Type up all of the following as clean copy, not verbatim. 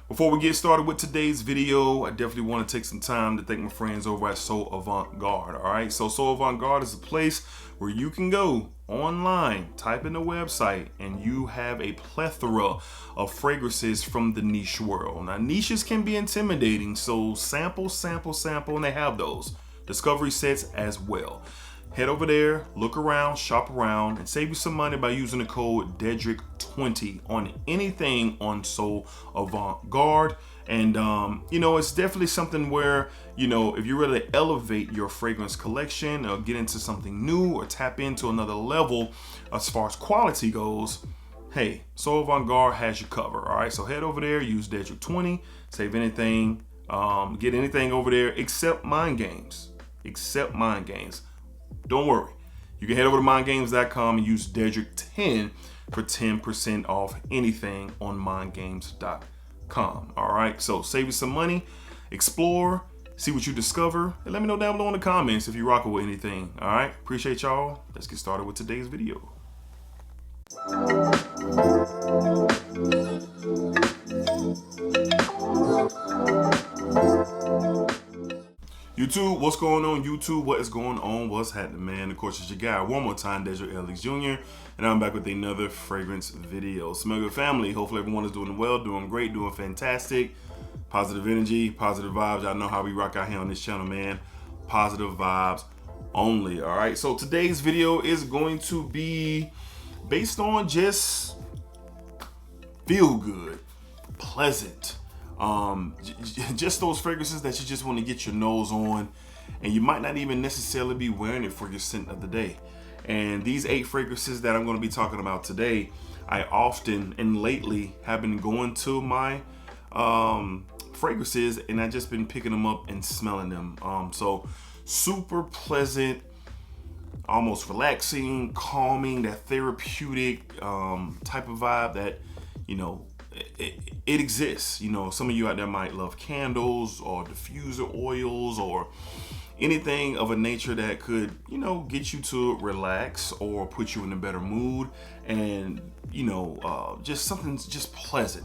Before we get started with today's video, I definitely want to take some time to thank my friends over at So Avant-Garde. All right, so Avant-Garde is a place where you can go online, type in the website, and you have a plethora of fragrances from the niche world. Now, niches can be intimidating, so sample, and they have those discovery sets as well. Head over there, look around, shop around, and save you some money by using the code DEDRICK20 on anything on So Avant-Garde. And, it's definitely something where, if you really elevate your fragrance collection or get into something new or tap into another level as far as quality goes, hey, So Avant-Garde has you covered. All right, so head over there, use DEDRICK20, save anything, get anything over there except mind games. Don't worry. You can head over to mindgames.com and use Dedrick10 for 10% off anything on mindgames.com. All right, so save you some money, explore, see what you discover, and let me know down below in the comments if you rock with anything. All right, appreciate y'all. Let's get started with today's video. YouTube, what's going on? YouTube, what is going on? What's happening, man? Of course, it's your guy, one more time, DEDRICKHJR, and I'm back with another fragrance video. Smell good, family. Hopefully everyone is doing well, doing great, doing fantastic. Positive energy, positive vibes. Y'all know how we rock out here on this channel, man. Positive vibes only, all right? So today's video is going to be based on just feel good, pleasant, just those fragrances that you just want to get your nose on, and you might not even necessarily be wearing it for your scent of the day. And these 8 fragrances that I'm going to be talking about today, I often and lately have been going to my fragrances, and I've just been picking them up and smelling them. So super pleasant, almost relaxing, calming, that therapeutic type of vibe that, it exists. Some of you out there might love candles or diffuser oils or anything of a nature that could, get you to relax or put you in a better mood, and just something just pleasant.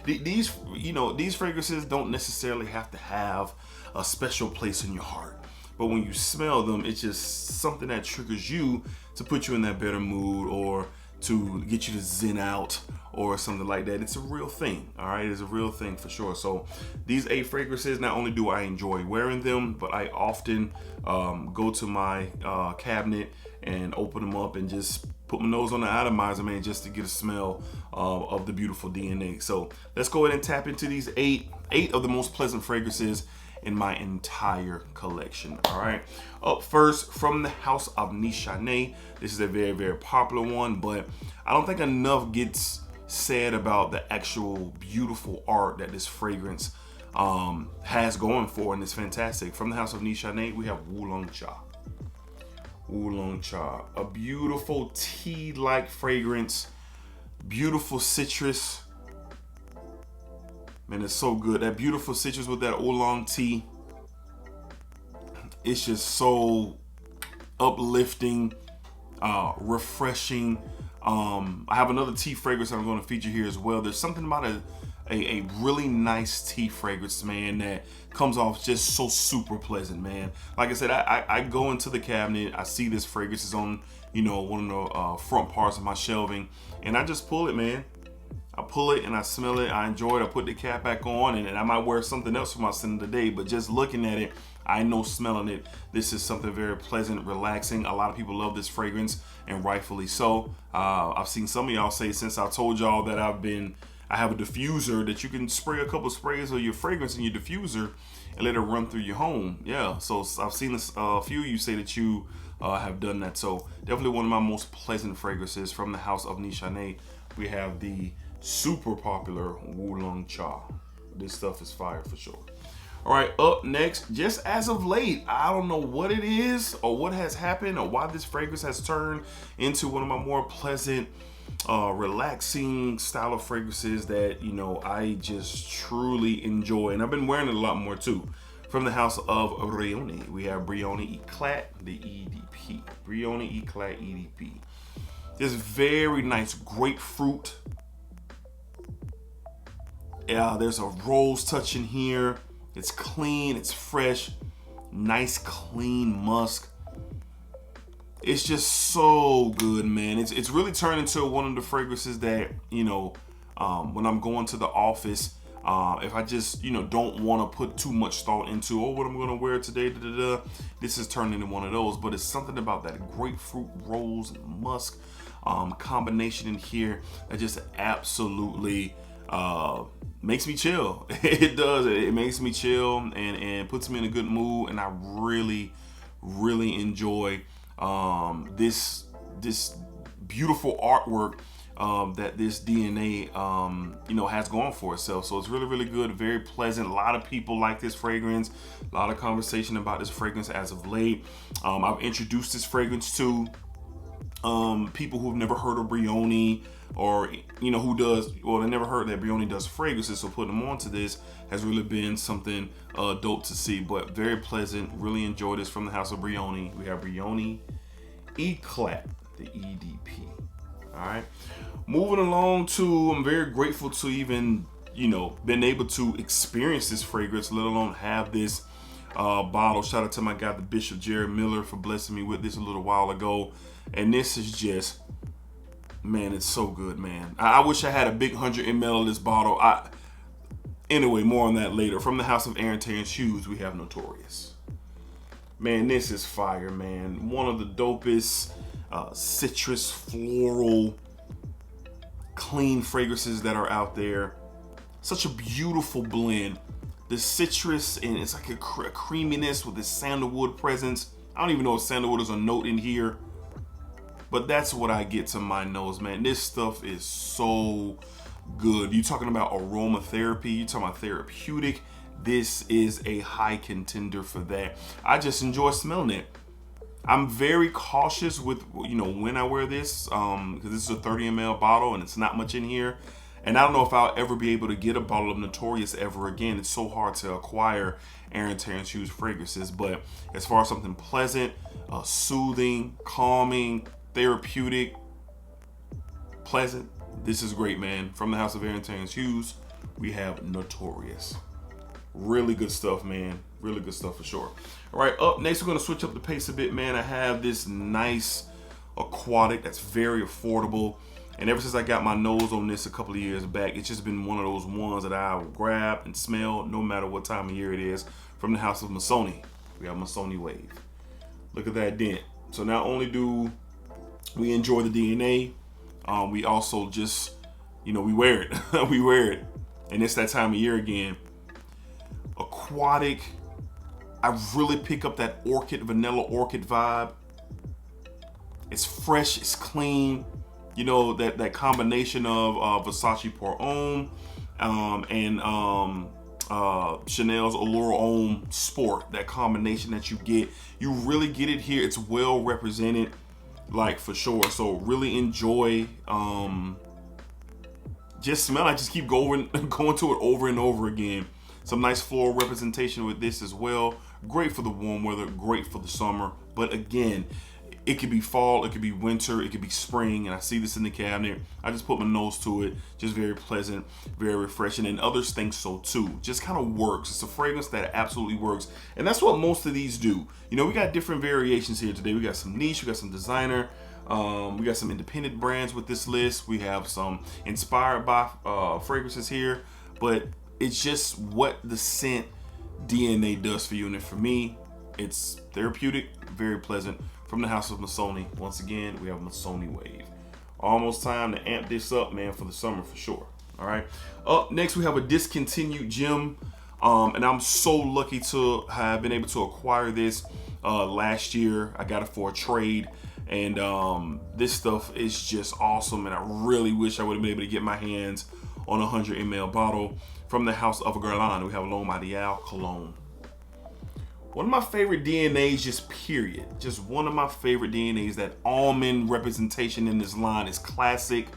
These fragrances don't necessarily have to have a special place in your heart, but when you smell them, it's just something that triggers you to put you in that better mood or to get you to zen out or something like that. It's a real thing, all right? It's a real thing for sure. So these 8 fragrances, not only do I enjoy wearing them, but I often go to my cabinet and open them up and just put my nose on the atomizer, man, just to get a smell of the beautiful DNA. So let's go ahead and tap into these 8 of the most pleasant fragrances in my entire collection. All right, up first, from the house of Nichane. This is a very, very popular one, but I don't think enough gets said about the actual beautiful art that this fragrance has going for, and it's fantastic. From the house of Nichane, we have Oolong Cha. Oolong Cha, a beautiful tea-like fragrance, beautiful citrus. Man, it's so good. That beautiful citrus with that oolong tea. It's just so uplifting, refreshing. I have another tea fragrance I'm going to feature here as well. There's something about a really nice tea fragrance, man, that comes off just so super pleasant, man. Like I said, I go into the cabinet, I see this fragrance is on, one of the front parts of my shelving, and I just pull it, man. I pull it and I smell it, I enjoy it, I put the cap back on, and I might wear something else for my scent of the day, but just looking at it, I know smelling it, this is something very pleasant, relaxing. A lot of people love this fragrance, and rightfully so. I've seen some of y'all say, since I told y'all that I have a diffuser that you can spray a couple sprays of your fragrance in your diffuser and let it run through your home. Yeah, so I've seen a few of you say that you have done that. So definitely one of my most pleasant fragrances from the house of Nichane. We have the super popular Oolong Cha. This stuff is fire for sure. All right, up next, just as of late, I don't know what it is or what has happened or why this fragrance has turned into one of my more pleasant, relaxing style of fragrances that, I just truly enjoy. And I've been wearing it a lot more too. From the house of Brioni, we have Brioni Eclat, the EDP. Brioni Eclat EDP. This very nice grapefruit, There's a rose touch in here. It's clean, it's fresh, nice clean musk. It's just so good, man. It's really turned into one of the fragrances that, you know, when I'm going to the office, if I just, you know, don't want to put too much thought into, oh, what I'm going to wear today, this is turned into one of those. But it's something about that grapefruit, rose, and musk combination in here that just absolutely makes me chill. It does. It makes me chill and puts me in a good mood. And I really, really enjoy this beautiful artwork that this DNA you know, has going for itself. So it's really, really good, very pleasant. A lot of people like this fragrance. A lot of conversation about this fragrance as of late. I've introduced this fragrance to people who've never heard of Brioni, or, you know, they never heard that Brioni does fragrances, so putting them onto this has really been something dope to see. But very pleasant, really enjoy this from the house of Brioni. We have Brioni Eclat, the EDP. All right, moving along to, I'm very grateful to even, you know, been able to experience this fragrance, let alone have this bottle. Shout out to my guy, the Bishop Jared Miller, for blessing me with this a little while ago. And this is just, man, it's so good, man. I wish I had a big 100 ml of this bottle. Anyway, more on that later. From the house of Aaron Terrence Hughes, we have Notorious. Man, this is fire, man. One of the dopest citrus, floral, clean fragrances that are out there. Such a beautiful blend. The citrus, and it's like a creaminess with this sandalwood presence. I don't even know if sandalwood is a note in here, but that's what I get to my nose, man. This stuff is so good. You talking about aromatherapy, you talking about therapeutic. This is a high contender for that. I just enjoy smelling it. I'm very cautious with, you know, when I wear this, because this is a 30 ml bottle and it's not much in here. And I don't know if I'll ever be able to get a bottle of Notorious ever again. It's so hard to acquire Aaron Terrence Hughes fragrances. But as far as something pleasant, soothing, calming, therapeutic, pleasant, this is great, man. From the house of Aaron Terrence Hughes, we have Notorious. Really good stuff, man. Really good stuff for sure. All right, up next, we're gonna switch up the pace a bit, man. I have this nice aquatic that's very affordable. And ever since I got my nose on this a couple of years back, it's just been one of those ones that I will grab and smell no matter what time of year it is. From the house of Missoni, we have Missoni Wave. Look at that dent. So not only do we enjoy the DNA, we also just, you know, we wear it. We wear it. And it's that time of year again. Aquatic. I really pick up that orchid, vanilla orchid vibe. It's fresh, it's clean. You know, that combination of Versace Pour Homme and Chanel's Allure Homme Sport. That combination that you get, you really get it here. It's well represented, like, for sure. So really enjoy. Just smell. I just keep going to it over and over again. Some nice floral representation with this as well. Great for the warm weather, great for the summer. But again, it could be fall, it could be winter, it could be spring, and I see this in the cabinet. I just put my nose to it. Just very pleasant, very refreshing, and others think so too. Just kind of works. It's a fragrance that absolutely works, and that's what most of these do. You know, we got different variations here today. We got some niche, we got some designer, we got some independent brands with this list. We have some inspired by fragrances here, but it's just what the scent DNA does for you. And for me, it's therapeutic, very pleasant. From the house of Missoni, once again, we have Missoni Wave. Almost time to amp this up, man, for the summer for sure. All right. Up next, we have a discontinued gem, and I'm so lucky to have been able to acquire this last year. I got it for a trade, and this stuff is just awesome. And I really wish I would have been able to get my hands on a 100 ml bottle. From the house of Guerlain, we have L'Homme Ideal Cologne. One of my favorite DNAs, just period. Just one of my favorite DNAs. That almond representation in this line is classic.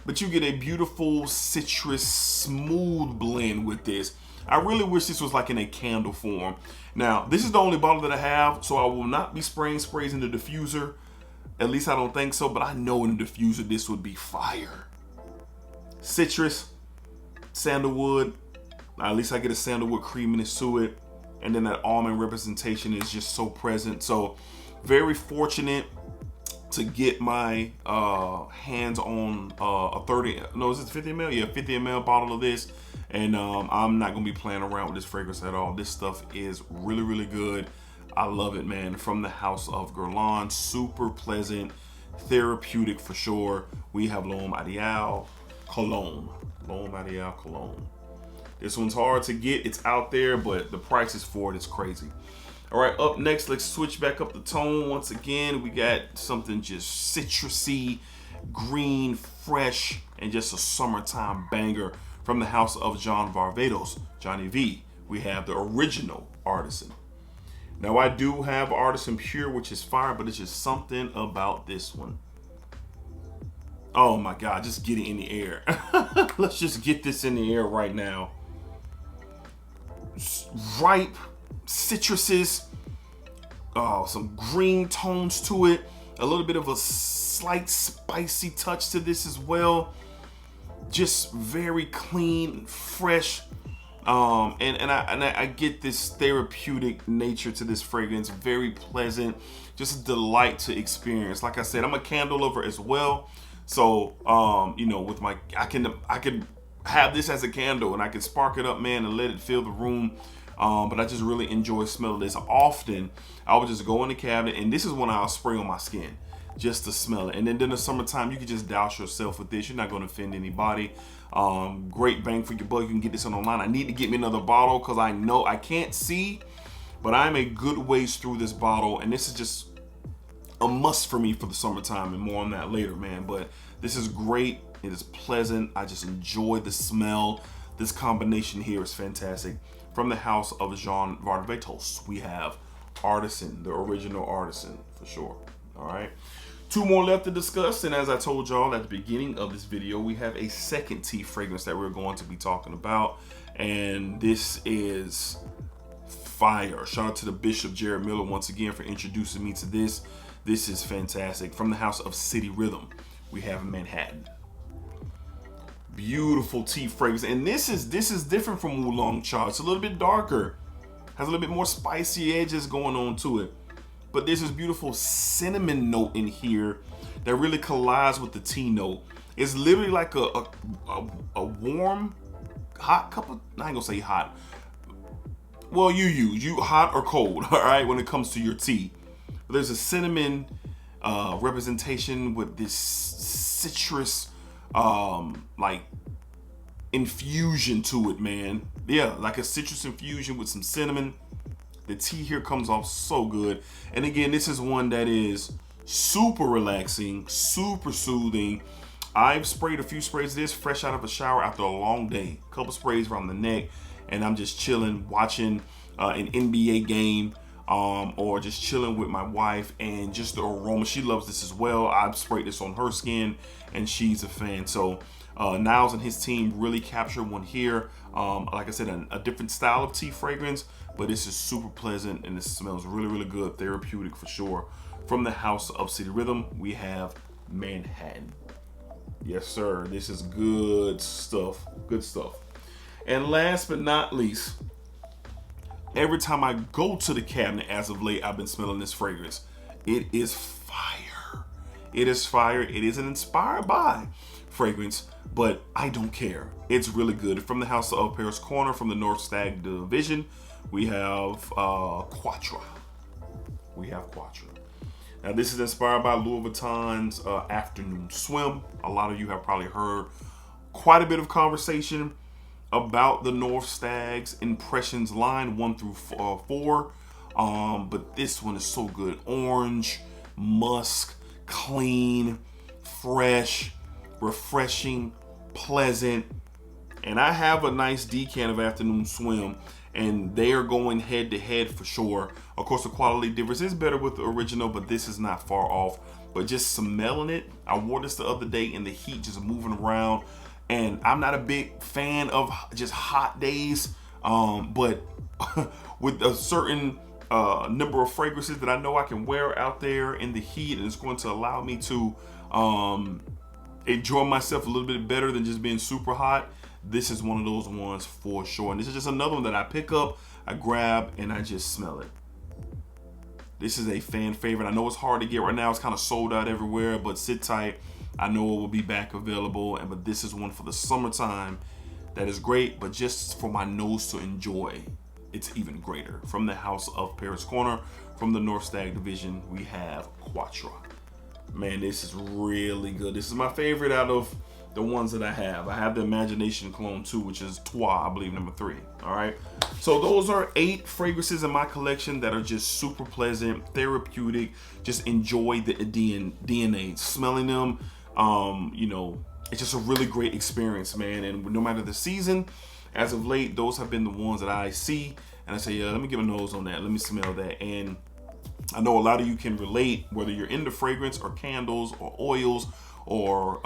But you get a beautiful citrus, smooth blend with this. I really wish this was like in a candle form. Now, this is the only bottle that I have, so I will not be spraying sprays in the diffuser. At least I don't think so, but I know in the diffuser this would be fire. Citrus, sandalwood. At least I get a sandalwood creaminess to it. And then that almond representation is just so present. So very fortunate to get my hands on a 30, no, is it 50 ml? Yeah, 50 ml bottle of this. And I'm not gonna be playing around with this fragrance at all. This stuff is really, really good. I love it, man. From the house of Guerlain, super pleasant, therapeutic for sure. We have L'Homme Ideal Cologne. L'Homme Ideal Cologne. This one's hard to get. It's out there, but the prices for it is crazy. All right, up next, let's switch back up the tone. Once again, we got something just citrusy, green, fresh, and just a summertime banger from the house of John Varvatos, Johnny V. We have the original Artisan. Now, I do have Artisan Pure, which is fire, but it's just something about this one. Oh my God, just get it in the air. Let's just get this in the air right now. Ripe citruses, some green tones to it, a little bit of a slight spicy touch to this as well. Just very clean, fresh, and I get this therapeutic nature to this fragrance. Very pleasant, just a delight to experience. Like I said, I'm a candle lover as well, so you know, with my I can have this as a candle and I can spark it up, man, and let it fill the room. But I just really enjoy smelling this. Often I would just go in the cabinet, and this is when I'll spray on my skin just to smell it. And then in the summertime, you can just douse yourself with this. You're not going to offend anybody. Great bang for your buck. You can get this on online. I need to get me another bottle because I know I can't see, but I'm a good ways through this bottle, and this is just a must for me for the summertime, and more on that later, man. But this is great. It is pleasant. I just enjoy the smell. This combination here is fantastic. From the house of Jean Varvatos, we have Artisan, the original Artisan, for sure. All right. Two more left to discuss, and as I told y'all at the beginning of this video, we have a second tea fragrance that we're going to be talking about, and this is fire. Shout out to the Bishop Jared Miller once again for introducing me to this. This is fantastic. From the house of City Rhythm, we have Manhattan. Beautiful tea fragrance, and this is different from Oolong Cha. It's a little bit darker, has a little bit more spicy edges going on to it, but there's this beautiful cinnamon note in here that really collides with the tea note. It's literally like a warm, hot cup of, I ain't gonna say hot. Well, you hot or cold, all right, when it comes to your tea. But there's a cinnamon representation with this citrus like infusion to it, man. Yeah, like a citrus infusion with some cinnamon. The tea here comes off so good. And again, this is one that is super relaxing, super soothing. I've sprayed a few sprays of this fresh out of a shower after a long day. A couple sprays around the neck, and I'm just chilling, watching an NBA game, or just chilling with my wife, and just the aroma. She loves this as well. I've sprayed this on her skin, and she's a fan. So Niles and his team really captured one here. Like I said, a different style of tea fragrance, but this is super pleasant, and this smells really, really good. Therapeutic for sure. From the house of City Rhythm, we have Manhattan. Yes, sir. This is good stuff. Good stuff. And last but not least, every time I go to the cabinet as of late, I've been smelling this fragrance. It is fire. It is fire. It is an inspired by fragrance, but I don't care. It's really good. From the house of Paris Corner, from the North Stag division, we have Quattro. We have Quattro. Now, this is inspired by Louis Vuitton's Afternoon Swim. A lot of you have probably heard quite a bit of conversation about the North Stag's Impressions line 1 through 4. But this one is so good. Orange, musk, clean, fresh, refreshing, pleasant. And I have a nice decant of Afternoon Swim, and they are going head to head for sure. Of course, the quality difference is better with the original, but this is not far off. But just smelling it, I wore this the other day in the heat, just moving around. And I'm not a big fan of just hot days, but with a certain number of fragrances that I know I can wear out there in the heat, and it's going to allow me to enjoy myself a little bit better than just being super hot, this is one of those ones for sure. And this is just another one that I pick up, I grab, and I just smell it. This is a fan favorite. I know it's hard to get right now. It's kind of sold out everywhere, but sit tight. I know it will be back available. But this is one for the summertime that is great, but just for my nose to enjoy, it's even greater. From the House of Paris Corner, from the North Stag Division, we have Quattro. Man, this is really good. This is my favorite out of the ones that I have. I have the Imagination Clone too, which is Trois, I believe, number 3. All right. So those are 8 fragrances in my collection that are just super pleasant, therapeutic. Just enjoy the DNA. Smelling them, you know, it's just a really great experience, man. And no matter the season, as of late, those have been the ones that I see and I say, yeah, let me get a nose on that. Let me smell that. And I know a lot of you can relate, whether you're into fragrance or candles or oils or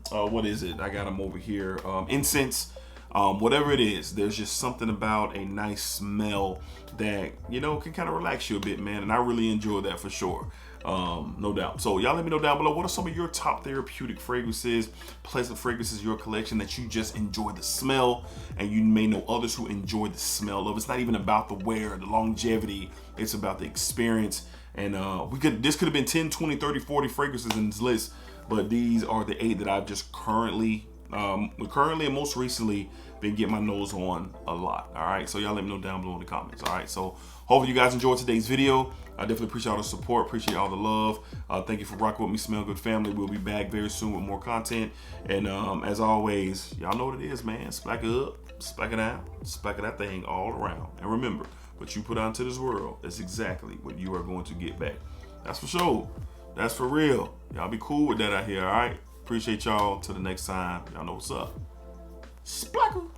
what is it? I got them over here. Incense, whatever it is, there's just something about a nice smell that, you know, can kind of relax you a bit, man. And I really enjoy that for sure. No doubt. So y'all let me know down below, what are some of your top therapeutic fragrances, pleasant fragrances in your collection that you just enjoy the smell, and you may know others who enjoy the smell of. It's not even about the wear, the longevity, it's about the experience. And this could have been 10, 20, 30, 40 fragrances in this list, but these are the 8 that I've just currently and most recently been getting my nose on a lot. All right, so y'all let me know down below in the comments. All right, so hopefully you guys enjoyed today's video. I definitely appreciate all the support, appreciate all the love. Thank you for rocking with me, Smell Good family. We'll be back very soon with more content. And as always, y'all know what it is, man. Splack it up, splack it out, splack that thing all around. And remember, what you put out into this world is exactly what you are going to get back. That's for sure. That's for real. Y'all be cool with that out here, all right? Appreciate y'all. Till the next time. Y'all know what's up. Splackle.